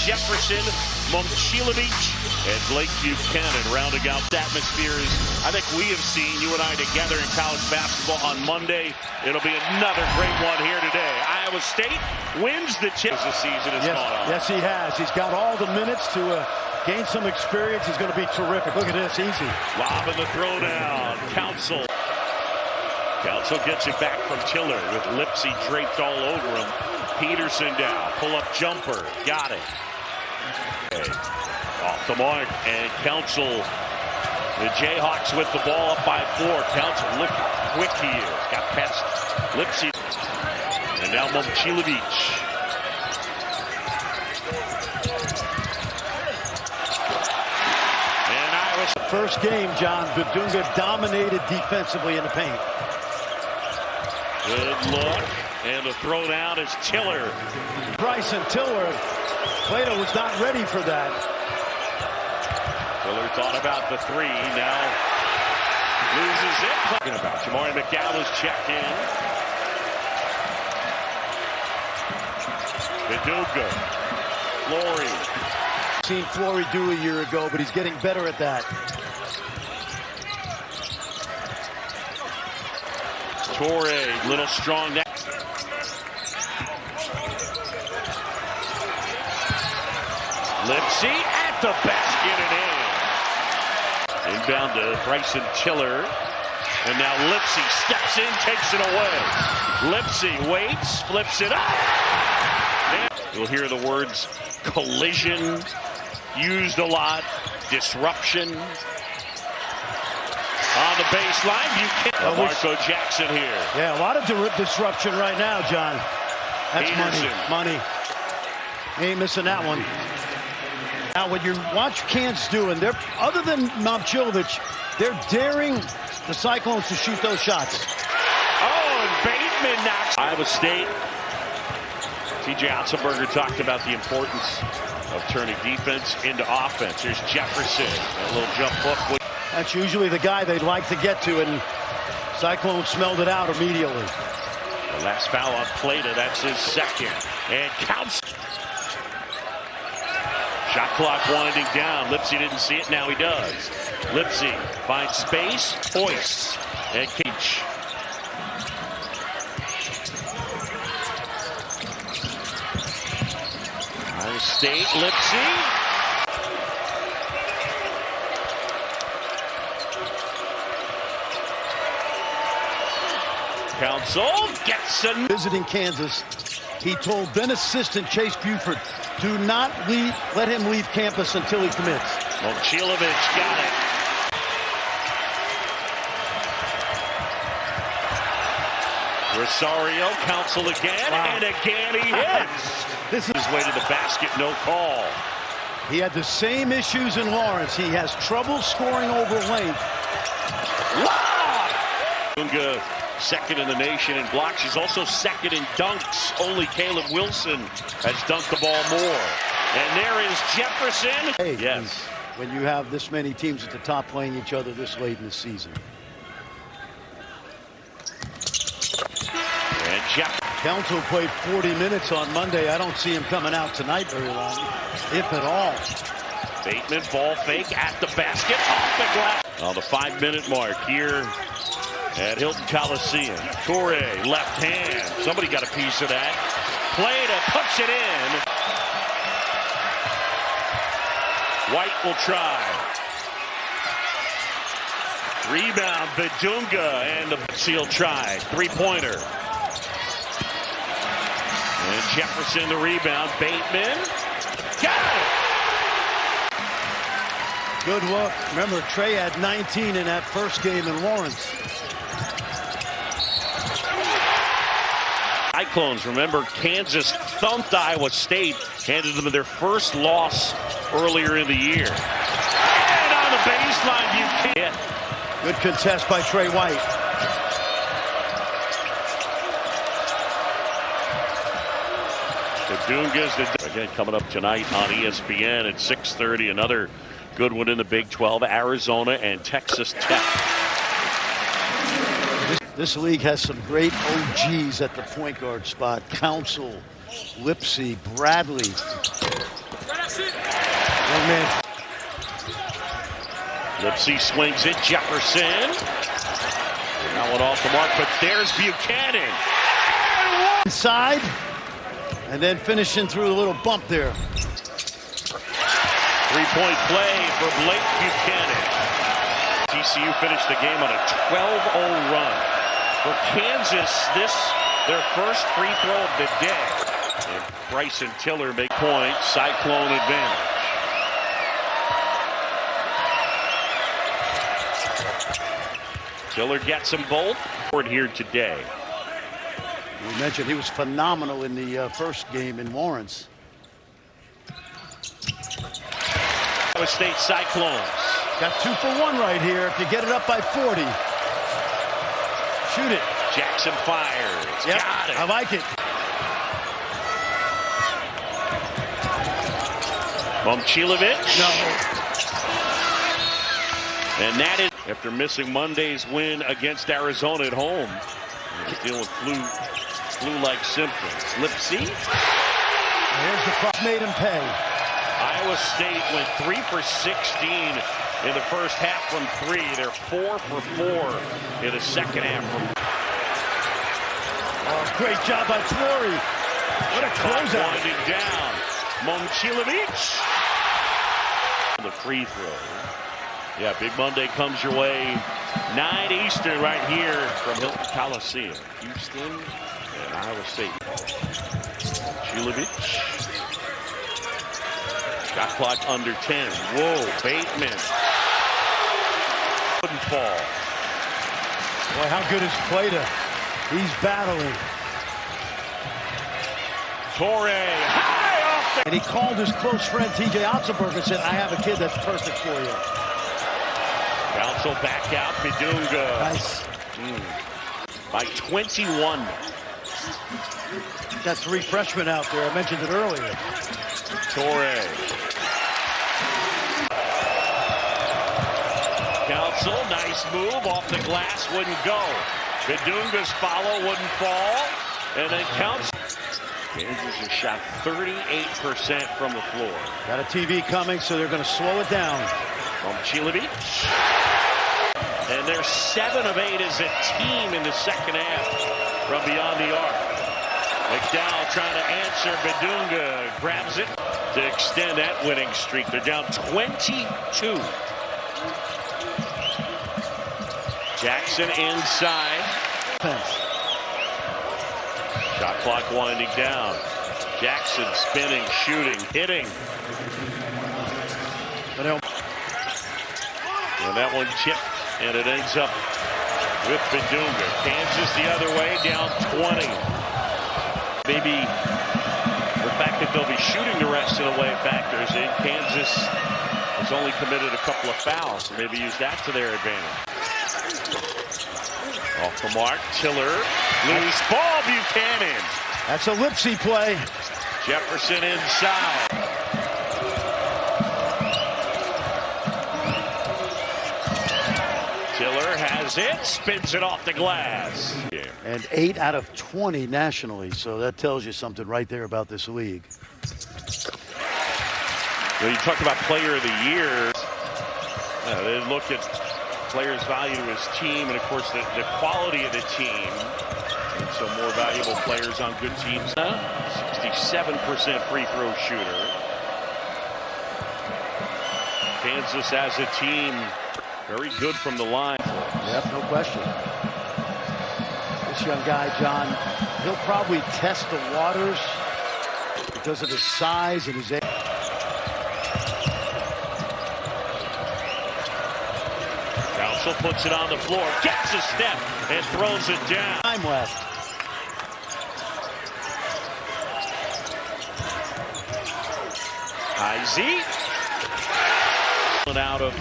Jefferson, Momcilovic, and Blake Buchanan rounding out atmospheres I think we have seen, you and I together in college basketball on Monday. It'll be another great one here today. Iowa State wins the chip as the season is gone on. Yes, he has. He's got all the minutes to gain some experience. He's going to be terrific. Look at this, easy. Lob in the throwdown. Council gets it back from Tiller with Lipsy draped all over him. Peterson down. Pull-up jumper. Got it. Okay. Off the mark. And Council. The Jayhawks with the ball up by 4. Council, look how quick he is. Got past Lipsy. And now Momcilovic. And Iowa. First game, John, Bedunga dominated defensively in the paint. Good look. And the throw down is Tiller. Bryson Tiller. Plato was not ready for that. Tiller thought about the 3. Now loses it. Talking about Jamari McDowell's check in. Bedunga. Flory. Seen Flory do a year ago, but he's getting better at that. Torrey, little strong neck. Lipsy at the basket and in. Inbound to Bryson Tiller. And now Lipsy steps in, takes it away. Lipsy waits, flips it up. You'll hear the words collision used a lot. Disruption. On the baseline, you can't. Marco Jackson here. Yeah, a lot of disruption right now, John. That's Peterson. money. He ain't missing that one. Now, what you watch Kansas do, and they're, other than Momcilovic, they're daring the Cyclones to shoot those shots. Oh, and Bateman knocks. Iowa State. T.J. Otzelberger talked about the importance of turning defense into offense. Here's Jefferson. A little jump hook. That's usually the guy they'd like to get to, and Cyclones smelled it out immediately. The last foul on Plata, that's his second. And counts. Shot clock winding down. Lipsy didn't see it, now he does. Lipsy finds space, hoists, and Cage. Iowa State, Lipsy. Council gets a... Visiting Kansas, he told then assistant Chase Buford, do not let him leave campus until he commits. Momcilovic got it. Rosario, Council again, and again he hits. This is his way to the basket, no call. He had the same issues in Lawrence. He has trouble scoring over length. Bedunga, second in the nation in blocks. He's also second in dunks. Only Caleb Wilson has dunked the ball more. And there is Jefferson. Hey, yes. When you have this many teams at the top playing each other this late in the season. And Council played 40 minutes on Monday. I don't see him coming out tonight very long, if at all. Bateman, ball fake at the basket, off the glass. On the 5-minute mark here at Hilton Coliseum. Torrey, left hand. Somebody got a piece of that. Plata puts it in. White will try. Rebound, Bedunga, and the seal try. Three-pointer. And Jefferson the rebound. Bateman. Got it! Good look. Remember, Trey had 19 in that first game in Lawrence. Cyclones, remember, Kansas thumped Iowa State, handed them their first loss earlier in the year. And on the baseline, you can't. Good contest by Trey White. Bedunga's again coming up tonight on ESPN at 6:30. Another good one in the Big 12, Arizona and Texas Tech. This league has some great OGs at the point guard spot. Council, Lipsy, Bradley. Young man. Lipsy swings it. Jefferson. That one off the mark, but there's Buchanan. Inside. And then finishing through a little bump there. Three-point play for Blake Buchanan. TCU finished the game on a 12-0 run. For Kansas, this their first free throw of the day. And Bryson Tiller make point. Cyclone advantage. Tiller gets them both. Here today. We mentioned he was phenomenal in the first game in Lawrence. Iowa State Cyclones. Got 2 for 1 right here. If you get it up by 40, shoot it. Jackson fires. Yep, Got it. I like it. Momcilovic. No. And that is after missing Monday's win against Arizona at home. He's dealing with flu-like symptoms. Lipsy. Here's the cross, made him pay. Iowa State went 3 for 16 in the first half from 3. They're 4 for 4 in the second half. Oh, great job by Torrey. What a closeout. Winding down. Momcilovic. The free throw. Yeah, Big Monday comes your way. 9 Eastern right here from Hilton Coliseum. Houston and Iowa State. Chilovic. Shot clock under 10. Whoa, Bateman. Wouldn't fall. Boy, how good is Plata? He's battling. Torrey, high off the... And he called his close friend T.J. Otzelberg and said, I have a kid that's perfect for you. Council back out, Bidunga. Nice. By 21. Got 3 freshmen out there. I mentioned it earlier. Torrey. Council, nice move off the glass, wouldn't go. Bidunga's follow wouldn't fall. And then Council. Kansas has shot 38% from the floor. Got a TV coming, so they're going to slow it down. Momcilovic. And they're 7 of 8 as a team in the second half from beyond the arc. McDowell trying to answer. Bidunga grabs it to extend that winning streak. They're down 22. Jackson inside. Shot clock winding down. Jackson spinning, shooting, hitting. And that one tipped, and it ends up with Bidunga. Kansas the other way, down 20. Maybe the fact that they'll be shooting the rest of the way factors in. Kansas has only committed a couple of fouls, so maybe use that to their advantage. Off the mark, Tiller. Loose ball, Buchanan. That's a Lipsy play. Jefferson inside. Tiller has it, spins it off the glass. And 8 out of 20 nationally, so that tells you something right there about this league. When you talk about player of the year, they look at players' value to his team, and of course the quality of the team. And so more valuable players on good teams. 67% free throw shooter. Kansas as a team, very good from the line. Yep, no question. This young guy, John, he'll probably test the waters because of his size and his age. Council puts it on the floor, gets a step, and throws it down. Time left. Izzy. Out of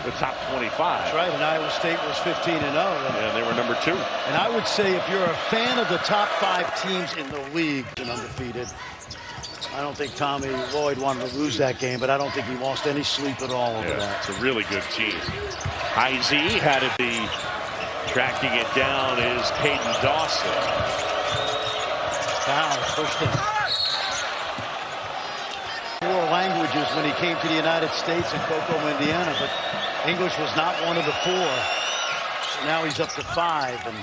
the top 25. That's right, and Iowa State was 15-0. And they were number 2. And I would say if you're a fan of the top 5 teams in the league and undefeated, I don't think Tommy Lloyd wanted to lose that game, but I don't think he lost any sleep at all over that. It's a really good team. Izzy had to be Tracking it down is Caden Dawson. Foul, pushed him. 4 languages when he came to the United States in Cocoa, Indiana, but English was not one of the 4. So now he's up to 5, and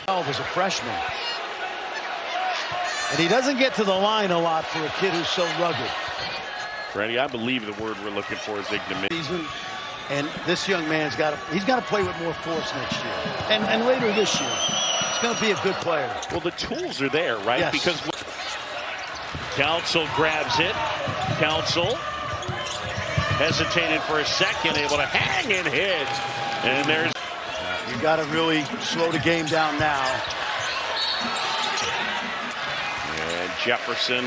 12 as a freshman. And he doesn't get to the line a lot for a kid who's so rugged. Freddie, I believe the word we're looking for is ignominious. And this young man's got to play with more force next year, and later this year. He's going to be a good player. Well, the tools are there, right? Yes. Because Council grabs it. Council hesitated for a second, able to hang and hit. And there's. You got to really slow the game down now. And Jefferson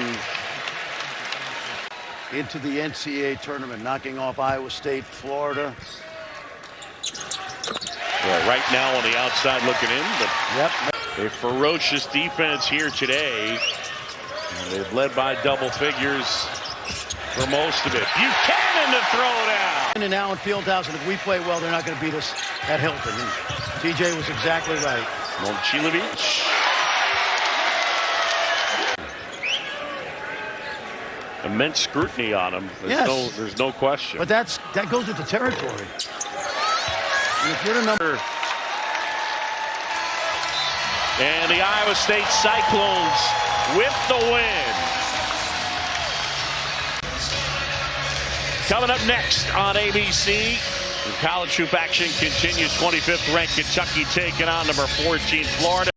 into the NCAA tournament, knocking off Iowa State, Florida. Well, right now on the outside looking in. Yep. A ferocious defense here today. And they've led by double figures for most of it. Buchanan to throw down. And now in Fieldhouse, and if we play well, they're not going to beat us at Hilton. And TJ was exactly right. Momcilovic. Immense scrutiny on him. There's no question. But that goes with the territory. And if you're the number. And the Iowa State Cyclones with the win. Coming up next on ABC, the college hoop action continues. 25th ranked Kentucky taking on number 14 Florida.